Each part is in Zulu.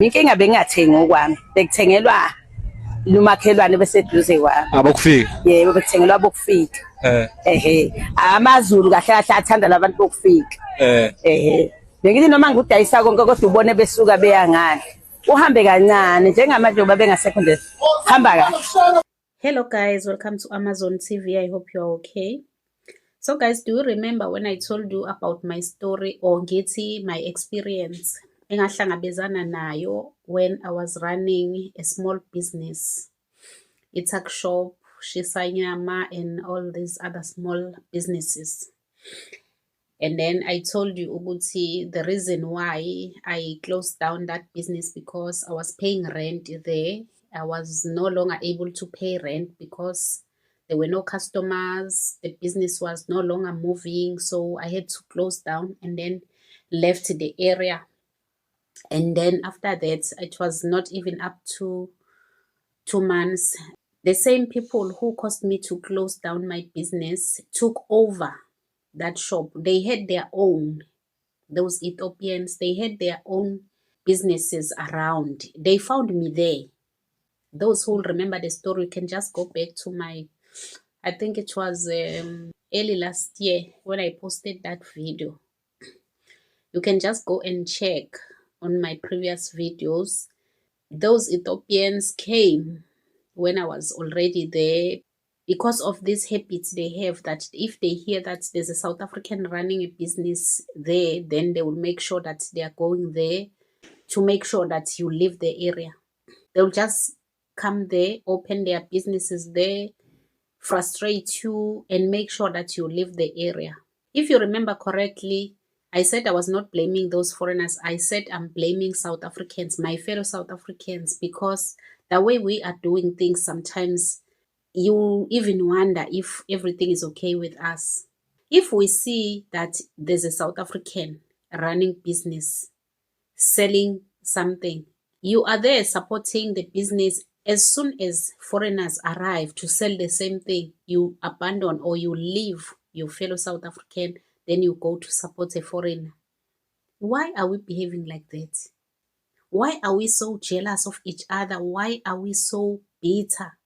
Inkinga bengingathengi okwami, bekuthengelwa lumakhelwane beseduze kwami. Abokufika. Yebo bekuthengelwa abokufika. AmaZulu kahle kahle athanda labantu bokufika. Bengithi noma ngikudayisa konke kodwa ubone besuka beya ngale. Uhambe kancane njengamanje ngoba bengasekho nje. Hamba kahle. Hello guys, welcome to Amazon TV. I hope you're okay. So guys, do you remember when I told you about my story or ngithi my experience engahlangabezana nayo when I was running a small business, iTuck shop, Shisanyama, and all these other small businesses? And then I told you ukuthi the reason why I closed down that business because I was paying rent there. I was no longer able to pay rent because there were no customers. The business was no longer moving. So I had to close down and then left the area. And then after that, it was not even up to 2 months. The same people who caused me to close down my business took over that shop. They had their own, those Ethiopians, they had their own businesses around. They found me there. Those who remember the story can just go back to my, I think it was early last year when I posted that video. You can just go and check on my previous videos. Those Ethiopians came when I was already there because of this habit they have that if they hear that there's a South African running a business there, then they will make sure that they are going there to make sure that you leave the area. They'll just come there, open their businesses there, frustrate you, and make sure that you leave the area. If you remember correctly, I said I was not blaming those foreigners. I said I'm blaming South Africans, my fellow South Africans, because the way we are doing things, sometimes you even wonder if everything is okay with us. If we see that there's a South African running business, selling something, you are there supporting the business. As soon as foreigners arrive to sell the same thing, you abandon or you leave your fellow South African, then you go to support a foreigner. Why are we behaving like that? Why are we so jealous of each other? Why are we so bitter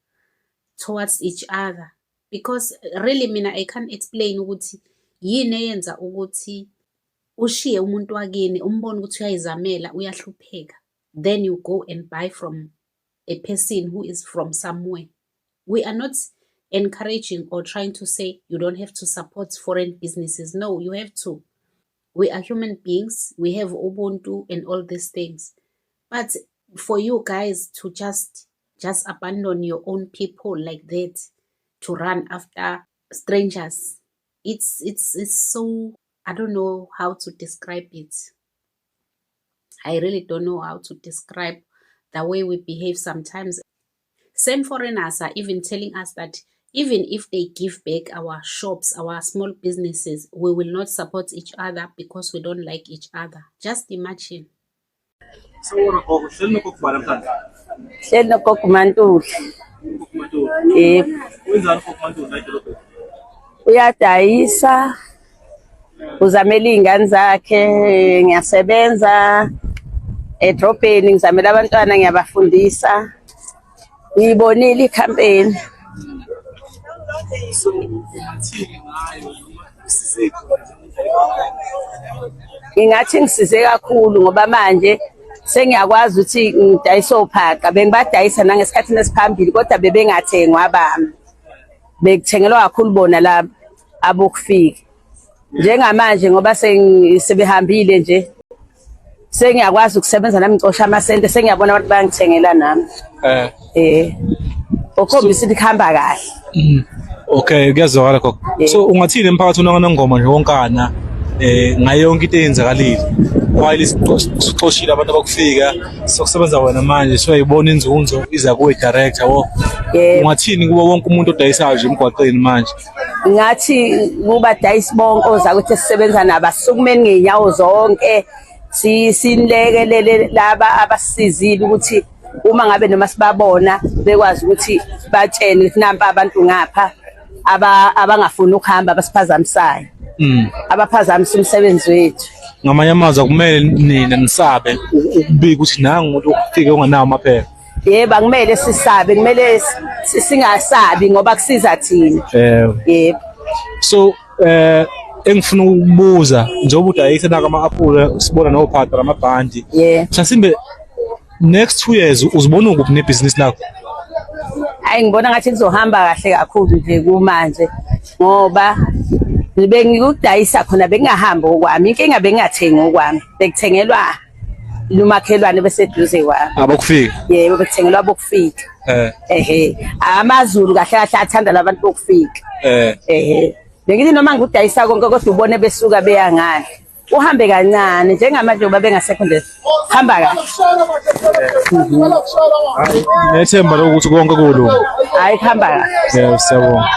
towards each other? Because really, mina, I can't explain ukuthi yini eyenza ukuthi ushiye umuntu wakini umbone ukuthi uyayizamela uyahlupheka, then you go and buy from a person who is from somewhere. We are not encouraging or trying to say you don't have to support foreign businesses. No, you have to. We are human beings. We have Ubuntu and all these things. But for you guys to just abandon your own people like that, to run after strangers, it's so, I don't know how to describe it. I really don't know how to describe the way we behave sometimes. Same foreigners are even telling us that even if they give back our shops, our small businesses, we will not support each other because we don't like each other. Just imagine. Uyadayisa, uzamela iy'ngane zakhe, ngiyasebenza edrobheni, ngizamela abantwana ngiyabafundisa. Ngiyibonile ikhampeni. Ngingathi ngisize kakhulu ngoba manje sengiyakwazi ukuthi ngidayise ophaqa. Bengibadayisa nangesikhathini esiphambili kodwa bebengathengwa abami. Bekuthengelwa kakhulu bona laba abokufika. Njengamanje ngoba sebehambile nje, sengiyakwazi ukusebenza nami ngicosha amasente, sengiyabona abantu bayangithengela nami. Okhombisa ukuthi kuhamba kahle. Okay, kuyazwakala koko. So ungathini emphakathini wangaNongoma nje wonkana ngayo yonke into eyenzakalile? While sixoshile abantu abakufika sokusebenza wena manje soyayibona inzunzo iza kuwe director wo. Ungathini kuba wonke umuntu odayisayo nje emgwaqeni manje? Ngathi kuba dayisi bonke ozakuthi sisebenza nabo asukumeni ngeenyawo zonke. Sinlekelele laba abasizile ukuthi uma ngabe noma sibabona bekwazi ukuthi batshene ukuthi nampa abantu ngapha abangafuni ukuhamba abasiphazamisayo. Abaphazamisa umsebenzi wethu. ngamanye amazwi akumele nina nisabe ukubika ukuthi nangu umuntu ufike ongenawo amaphepha. Yebo, akumele sisabe, kumele singasabi ngoba kusiza thina. Yebo. So engifuna ukubuza njengoba udayisa naka ama-apula sibona nophatha lamabhandi. Mhlasimbe next 2 years uzibona ukuphi nebhizinisi lakho? Hayi, ngibona ngathi kuzohamba kahle kakhulu nje kumanje ngoba bengikudayisa khona bengahambi okwami, inkinga bengathengi okwami, bekuthengelwa lumakhelwane beseduze kwami. Abokufika? Yebo, bekuthengelwa abokufika. AmaZulu kahle kahle athanda labantu bokufika. Bengithi noma ngikudayisa konke kodwa ubone besuka beya ngale, uhambe kancane njengamanje ngoba bengasekho nje, hamba kahle. Nethemba lokuthi konke kulunga. Hayi, kuhamba kahle. Siyabonga.